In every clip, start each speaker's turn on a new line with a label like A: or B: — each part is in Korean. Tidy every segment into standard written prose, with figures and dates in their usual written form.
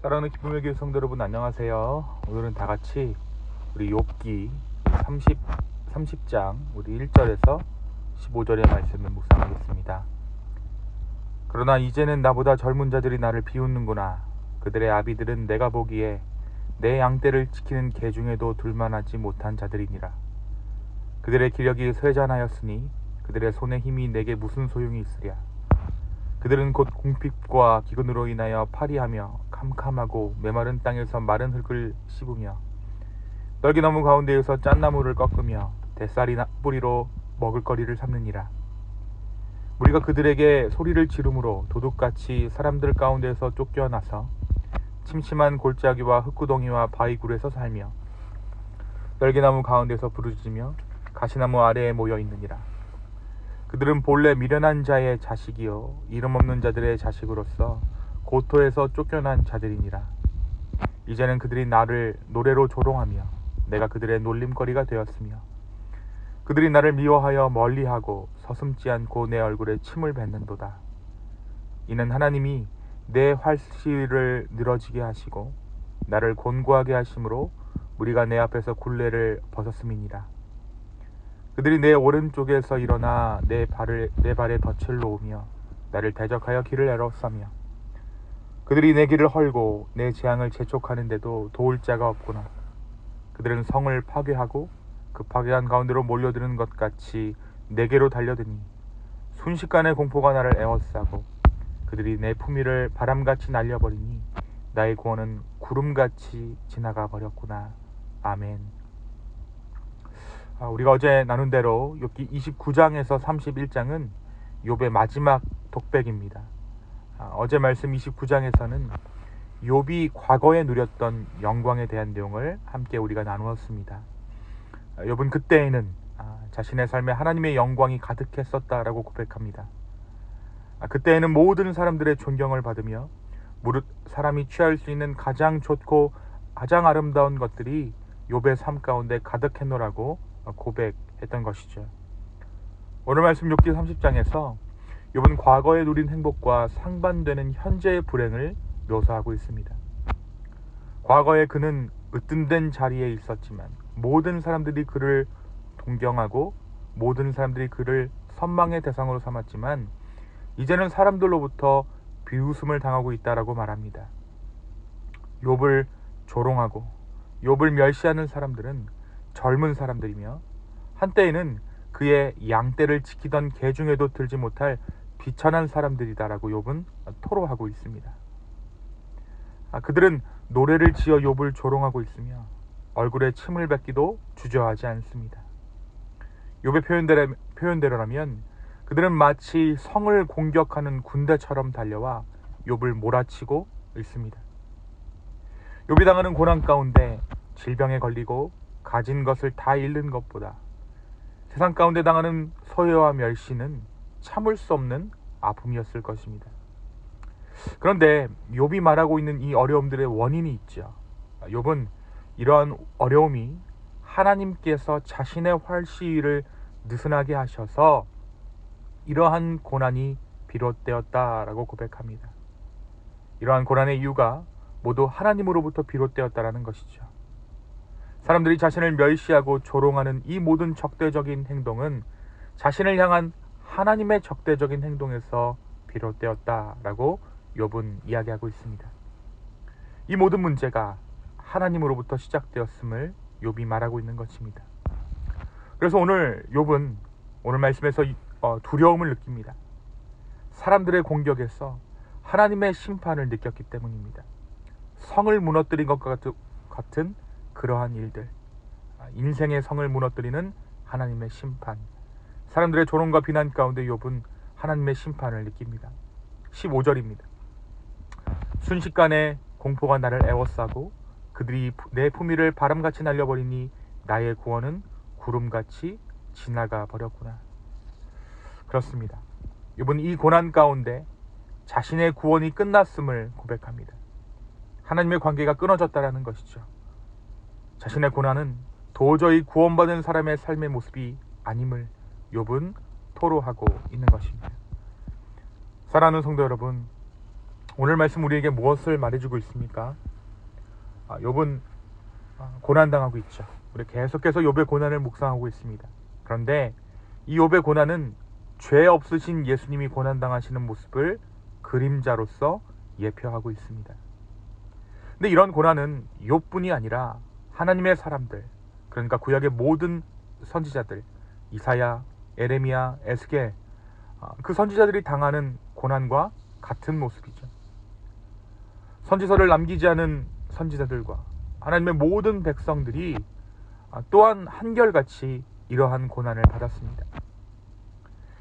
A: 사랑하는 기쁨의 교회 성도 여러분, 안녕하세요. 오늘은 다 같이 우리 욥기 30장 우리 1절에서 15절의 말씀을 묵상하겠습니다. 그러나 이제는 나보다 젊은 자들이 나를 비웃는구나. 그들의 아비들은 내가 보기에 내 양떼를 지키는 개 중에도 둘만하지 못한 자들이니라. 그들의 기력이 쇠잔하였으니 그들의 손의 힘이 내게 무슨 소용이 있으랴. 그들은 곧 궁핍과 기근으로 인하여 파리하며 캄캄하고 메마른 땅에서 마른 흙을 씹으며 떨기나무 가운데에서 짠나무를 꺾으며 뱃살이 뿌리로 먹을거리를 삼느니라. 우리가 그들에게 소리를 지르므로 도둑같이 사람들 가운데서 쫓겨나서 침침한 골짜기와 흙구덩이와 바위굴에서 살며 떨기나무 가운데서 부르짖으며 가시나무 아래에 모여 있느니라. 그들은 본래 미련한 자의 자식이요 이름 없는 자들의 자식으로서 고토에서 쫓겨난 자들이니라. 이제는 그들이 나를 노래로 조롱하며 내가 그들의 놀림거리가 되었으며 그들이 나를 미워하여 멀리하고 서슴지 않고 내 얼굴에 침을 뱉는도다. 이는 하나님이 내 활시를 늘어지게 하시고 나를 곤고하게 하심으로 우리가 내 앞에서 굴레를 벗었음이니라. 그들이 내 오른쪽에서 일어나 내 발에 덫을 놓으며 나를 대적하여 길을 에워싸며 그들이 내 길을 헐고 내 재앙을 재촉하는데도 도울 자가 없구나. 그들은 성을 파괴하고 그 파괴한 가운데로 몰려드는 것 같이 내게로 달려드니 순식간에 공포가 나를 에워싸고 그들이 내 품위를 바람같이 날려버리니 나의 구원은 구름같이 지나가 버렸구나. 아멘. 우리가 어제 나눈 대로 욥기 29장에서 31장은 욥의 마지막 독백입니다. 어제 말씀 29장에서는 욥이 과거에 누렸던 영광에 대한 내용을 함께 우리가 나누었습니다. 욥은 그때에는 자신의 삶에 하나님의 영광이 가득했었다라고 고백합니다. 그때에는 모든 사람들의 존경을 받으며 무릇 사람이 취할 수 있는 가장 좋고 가장 아름다운 것들이 욥의 삶 가운데 가득했노라고 고백했던 것이죠. 오늘 말씀 욥기 30장에서 욥은 과거에 누린 행복과 상반되는 현재의 불행을 묘사하고 있습니다. 과거에 그는 으뜸된 자리에 있었지만 모든 사람들이 그를 동경하고 모든 사람들이 그를 선망의 대상으로 삼았지만 이제는 사람들로부터 비웃음을 당하고 있다라고 말합니다. 욥을 조롱하고 욥을 멸시하는 사람들은 젊은 사람들이며 한때에는 그의 양떼를 지키던 개 중에도 들지 못할 비천한 사람들이다라고 욥은 토로하고 있습니다. 그들은 노래를 지어 욥을 조롱하고 있으며 얼굴에 침을 뱉기도 주저하지 않습니다. 욥의 표현대로라면 그들은 마치 성을 공격하는 군대처럼 달려와 욥을 몰아치고 있습니다. 욥이 당하는 고난 가운데 질병에 걸리고 가진 것을 다 잃는 것보다 세상 가운데 당하는 소외와 멸시는 참을 수 없는 아픔이었을 것입니다. 그런데 욥이 말하고 있는 이 어려움들의 원인이 있죠. 욥은 이러한 어려움이 하나님께서 자신의 활시위를 느슨하게 하셔서 이러한 고난이 비롯되었다라고 고백합니다. 이러한 고난의 이유가 모두 하나님으로부터 비롯되었다라는 것이죠. 사람들이 자신을 멸시하고 조롱하는 이 모든 적대적인 행동은 자신을 향한 하나님의 적대적인 행동에서 비롯되었다라고 욥은 이야기하고 있습니다. 이 모든 문제가 하나님으로부터 시작되었음을 욥이 말하고 있는 것입니다. 그래서 오늘 욥은 오늘 말씀에서 두려움을 느낍니다. 사람들의 공격에서 하나님의 심판을 느꼈기 때문입니다. 성을 무너뜨린 것과 같은 그러한 일들, 인생의 성을 무너뜨리는 하나님의 심판, 사람들의 조롱과 비난 가운데 욥은 하나님의 심판을 느낍니다. 15절입니다. 순식간에 공포가 나를 에워싸고 그들이 내 품위를 바람같이 날려버리니 나의 구원은 구름같이 지나가 버렸구나. 그렇습니다. 욥은 이 고난 가운데 자신의 구원이 끝났음을 고백합니다. 하나님의 관계가 끊어졌다라는 것이죠. 자신의 고난은 도저히 구원받은 사람의 삶의 모습이 아님을 욥은 토로하고 있는 것입니다. 사랑하는 성도 여러분, 오늘 말씀 우리에게 무엇을 말해주고 있습니까? 욥은 고난당하고 있죠. 우리 계속해서 욥의 고난을 묵상하고 있습니다. 그런데 이 욥의 고난은 죄 없으신 예수님이 고난당하시는 모습을 그림자로서 예표하고 있습니다. 근데 이런 고난은 욥뿐이 아니라 하나님의 사람들, 그러니까 구약의 모든 선지자들, 이사야, 에레미야, 에스겔, 그 선지자들이 당하는 고난과 같은 모습이죠. 선지서를 남기지 않은 선지자들과 하나님의 모든 백성들이 또한 한결같이 이러한 고난을 받았습니다.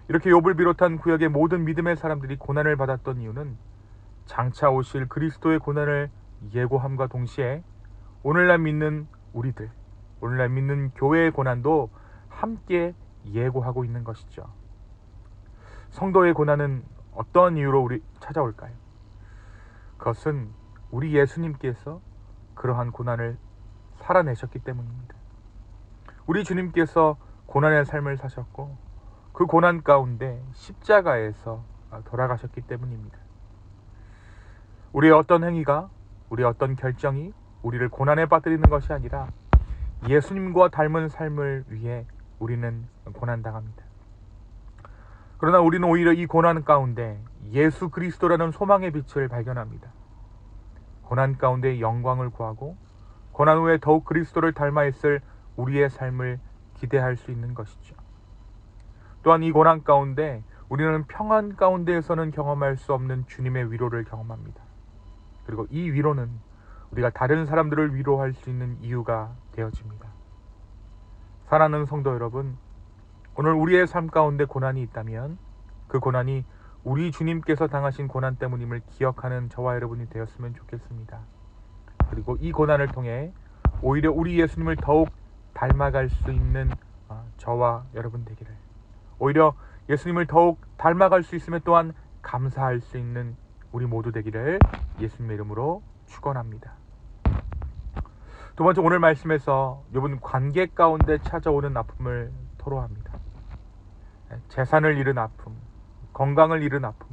A: 이렇게 욥을 비롯한 구약의 모든 믿음의 사람들이 고난을 받았던 이유는 장차 오실 그리스도의 고난을 예고함과 동시에 오늘날 믿는 우리들, 오늘날 믿는 교회의 고난도 함께 예고하고 있는 것이죠. 성도의 고난은 어떤 이유로 우리 찾아올까요? 그것은 우리 예수님께서 그러한 고난을 살아내셨기 때문입니다. 우리 주님께서 고난의 삶을 사셨고 그 고난 가운데 십자가에서 돌아가셨기 때문입니다. 우리의 어떤 행위가, 우리의 어떤 결정이 우리를 고난에 빠뜨리는 것이 아니라 예수님과 닮은 삶을 위해 우리는 고난당합니다. 그러나 우리는 오히려 이 고난 가운데 예수 그리스도라는 소망의 빛을 발견합니다. 고난 가운데 영광을 구하고 고난 후에 더욱 그리스도를 닮아 있을 우리의 삶을 기대할 수 있는 것이죠. 또한 이 고난 가운데 우리는 평안 가운데에서는 경험할 수 없는 주님의 위로를 경험합니다. 그리고 이 위로는 우리가 다른 사람들을 위로할 수 있는 이유가 되어집니다. 사랑하는 성도 여러분, 오늘 우리의 삶 가운데 고난이 있다면 그 고난이 우리 주님께서 당하신 고난 때문임을 기억하는 저와 여러분이 되었으면 좋겠습니다. 그리고 이 고난을 통해 오히려 우리 예수님을 더욱 닮아갈 수 있는 저와 여러분 되기를, 오히려 예수님을 더욱 닮아갈 수 있으면 또한 감사할 수 있는 우리 모두 되기를 예수님의 이름으로 축원합니다. 두 번째, 오늘 말씀에서 욥은 관계 가운데 찾아오는 아픔을 토로합니다. 재산을 잃은 아픔, 건강을 잃은 아픔,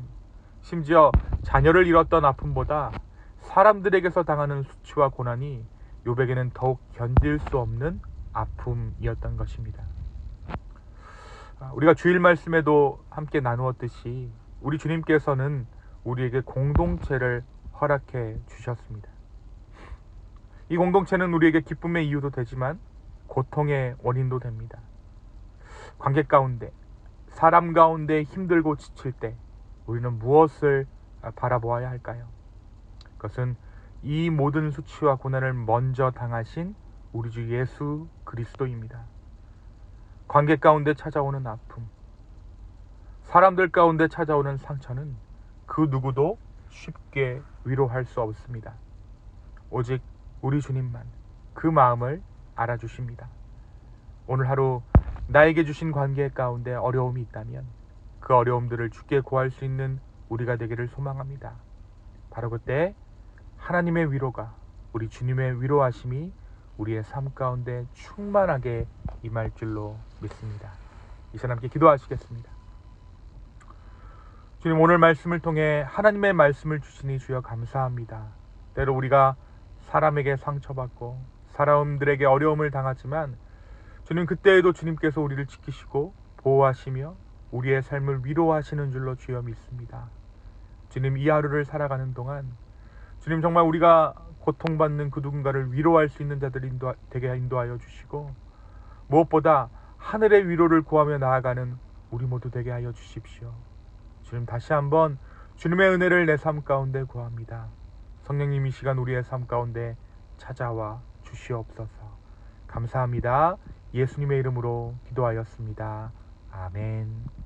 A: 심지어 자녀를 잃었던 아픔보다 사람들에게서 당하는 수치와 고난이 욥에게는 더욱 견딜 수 없는 아픔이었던 것입니다. 우리가 주일 말씀에도 함께 나누었듯이 우리 주님께서는 우리에게 공동체를 허락해 주셨습니다. 이 공동체는 우리에게 기쁨의 이유도 되지만 고통의 원인도 됩니다. 관계 가운데, 사람 가운데 힘들고 지칠 때 우리는 무엇을 바라보아야 할까요? 그것은 이 모든 수치와 고난을 먼저 당하신 우리 주 예수 그리스도입니다. 관계 가운데 찾아오는 아픔, 사람들 가운데 찾아오는 상처는 그 누구도 쉽게 위로할 수 없습니다. 오직 우리 주님만 그 마음을 알아주십니다. 오늘 하루 나에게 주신 관계 가운데 어려움이 있다면 그 어려움들을 주께 구할 수 있는 우리가 되기를 소망합니다. 바로 그때 하나님의 위로가, 우리 주님의 위로하심이 우리의 삶 가운데 충만하게 임할 줄로 믿습니다. 이 시간 함께 기도하시겠습니다. 주님, 오늘 말씀을 통해 하나님의 말씀을 주시니 주여 감사합니다. 때로 우리가 사람에게 상처받고 사람들에게 어려움을 당하지만 주님, 그때에도 주님께서 우리를 지키시고 보호하시며 우리의 삶을 위로하시는 줄로 주여 믿습니다. 주님, 이 하루를 살아가는 동안 주님, 정말 우리가 고통받는 그 누군가를 위로할 수 있는 자들이 되게 인도하여 주시고 무엇보다 하늘의 위로를 구하며 나아가는 우리 모두 되게 하여 주십시오. 주님, 다시 한번 주님의 은혜를 내 삶 가운데 구합니다. 성령님, 이 시간 우리의 삶 가운데 찾아와 주시옵소서. 감사합니다. 예수님의 이름으로 기도하였습니다. 아멘.